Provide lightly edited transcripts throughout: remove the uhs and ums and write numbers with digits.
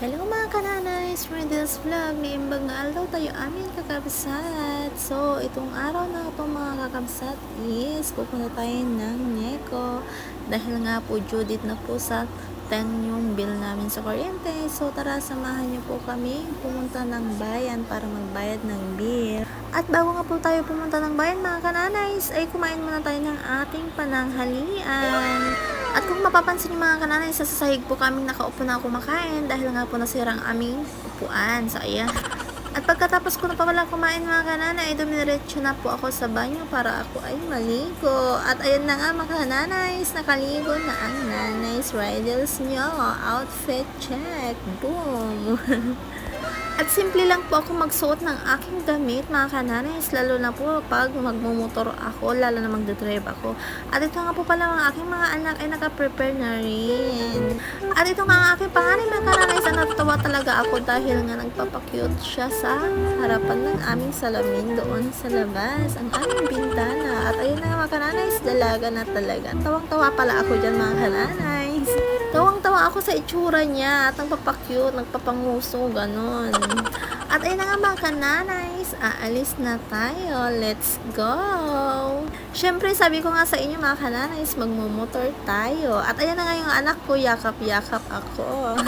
Hello mga kananays! For this vlog, may imbag na aldaw tayo amin kakabsat. So, itong araw na ito mga kakabsat is pupunta tayo ng Neko. Dahil nga po Judith na po sa 10 yung bill namin sa kuryente. So, tara samahan niyo po kami pumunta ng bayan para magbayad ng bill. At bago nga po tayo pumunta ng bayan mga kananays, ay kumain muna tayo ng ating pananghalian. At kung mapapansin niyo mga kananay, sa sahig po kaming nakaupo na kumakain dahil nga po nasira ang aming upuan. So, ayan. At pagkatapos ko na pa pala kumain mga kananay, ay dumiretso na po ako sa banyo para ako ay maligo. At ayan na nga mga kananays, nakaligo na ang nanays riders nyo. Outfit check. Boom! At simple lang po ako magsuot ng aking damit mga kananays, lalo na po pag magmumotor ako, lalo na magdadrive ako. At ito nga po pala mga aking mga anak ay nakaprepare na rin. At ito nga ang aking panganay mga kananays, natatawa talaga ako dahil nga nagpapakyut siya sa harapan ng aming salamin doon sa labas, ang aming bintana. At ayun na nga mga kananays, dalaga na talaga. Tawang-tawa pala ako dyan mga kananays. Tawang-tawa ako sa itsura niya at nagpapakyut, nagpapanguso, ganon. At ayun na nga mga kananays, aalis na tayo. Let's go! Syempre, sabi ko nga sa inyo mga kananays, magmumotor tayo. At ayun na nga yung anak ko, yakap-yakap ako.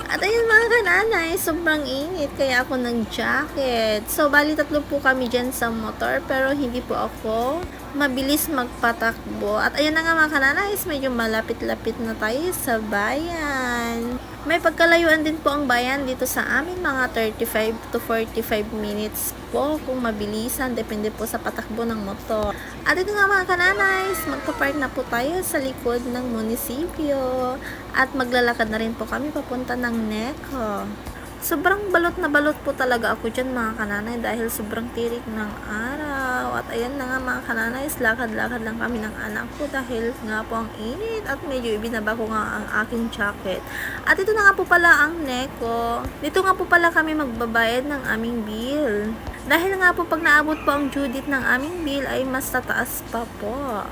At ayun mga kananay, sobrang init kaya ako ng jacket. So, bali tatlo po kami dyan sa motor pero hindi po ako mabilis magpatakbo. At ayun na nga mga kananay, medyo malapit-lapit na tayo sa bayan. May pagkalayuan din po ang bayan dito sa amin, mga 35 to 45 minutes po kung mabilisan, depende po sa patakbo ng motor. At ito nga mga kananays, magpapark na po tayo sa likod ng munisipyo at maglalakad na rin po kami papunta ng Neko. Sobrang balot na balot po talaga ako dyan mga kananay dahil sobrang tirik ng araw. At ayan na nga mga kananay, lakad-lakad lang kami ng anak ko dahil nga po ang init at medyo ibinaba ko nga ang aking jacket. At ito na nga po pala ang Neko. Dito nga po pala kami magbabayad ng aming bill. Dahil nga po pag naabot po ang due date ng aming bill ay mas tataas pa po.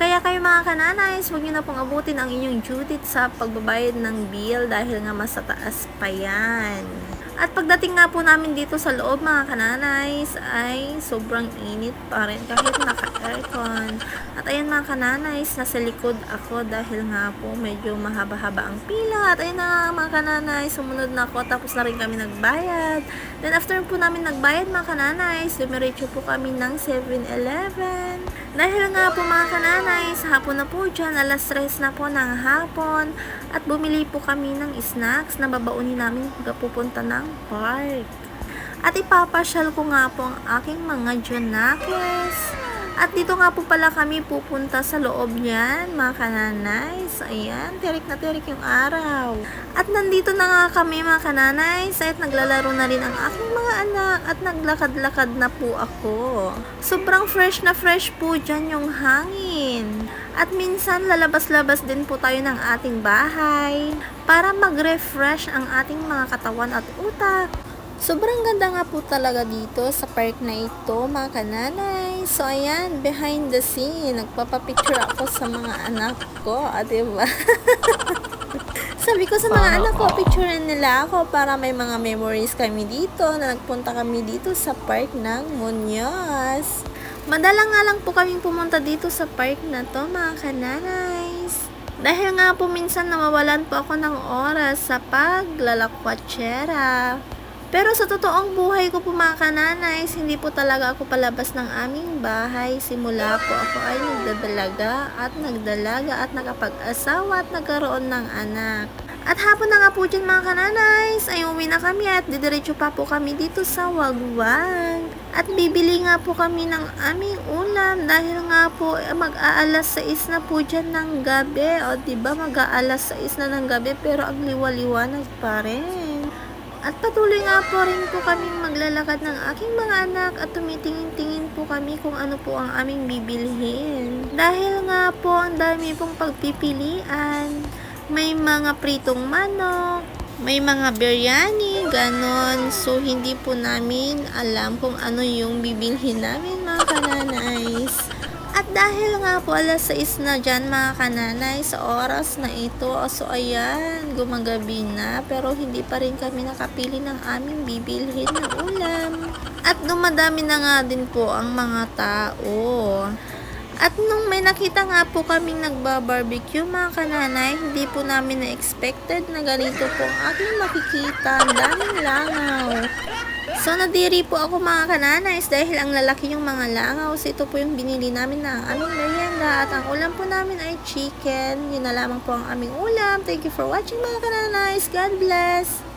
Kaya kayo mga kananays, huwag nyo na pong abutin ang inyong due date sa pagbabayad ng bill dahil nga mas tataas pa yan. At pagdating nga po namin dito sa loob mga kananays ay sobrang init pa rin kahit naka-aircon. At ayan mga kananays, nasa likod ako dahil nga po medyo mahaba-haba ang pila. At ayan na mga kananays, sumunod na ako tapos na rin kami nagbayad. Then after po namin nagbayad mga kananays, dumiretso po kami ng 7-Eleven. Dahil nga po mga kananays, hapon na po dyan, alas 3 na po ng hapon. At bumili po kami ng snacks na babaunin namin pupunta ng park. At ipapasyal ko nga po ang aking mga Jonakles. At dito nga po pala kami pupunta sa loob niyan, mga kananays. Ayan, tirik na tirik yung araw. At nandito na nga kami mga kananays at naglalaro na rin ang aking mga anak at naglakad-lakad na po ako. Sobrang fresh na fresh po dyan yung hangin. At minsan lalabas-labas din po tayo ng ating bahay para mag-refresh ang ating mga katawan at utak. Sobrang ganda nga po talaga dito sa park na ito mga kananay. So ayan, behind the scene, nagpapapicture ako sa mga anak ko, diba? Sabi ko sa mga anak ko, picturean nila ako para may mga memories kami dito na nagpunta kami dito sa park ng Muñoz. Madala nga lang po kaming pumunta dito sa park na to mga kananays. Dahil nga po minsan nawawalan po ako ng oras sa paglalakwatsera. Pero sa totoong buhay ko po mga kananays, hindi po talaga ako palabas ng aming bahay. Simula po ako ay nagdalaga at nakapag-asawa at nagkaroon ng anak. At hapon na nga po dyan mga kananays, ay uwi na kami at didiretso pa po kami dito sa Wagwag. At bibili nga po kami ng aming ulam dahil nga po mag-aalas 6 na po dyan ng gabi. O diba mag-aalas 6 na ng gabi pero ang liwa-liwanag pa rin. At patuloy nga po rin po kaming maglalakad ng aking mga anak at tumitingin-tingin po kami kung ano po ang aming bibilhin. Dahil nga po ang dami pong pagpipilian. May mga pritong manok, may mga biryani, ganon. So, hindi po namin alam kung ano yung bibilhin namin mga kananays. At dahil nga po 6:00 na diyan mga kananay sa oras na ito, so ayan, gumagabi na pero hindi pa rin kami nakapili ng aming bibilhin na ulam. At dumadami na nga din po ang mga tao. At nung may nakita nga po kaming nagba-barbecue mga kananay, hindi po namin na-expected na ganito po ang aking makikita. Ang daming langaw. So, nadiri po ako mga kananays dahil ang lalaki yung mga langaw. So, ito po yung binili namin na aming merienda. At ang ulam po namin ay chicken. Yun na lamang po ang aming ulam. Thank you for watching mga kananays. God bless!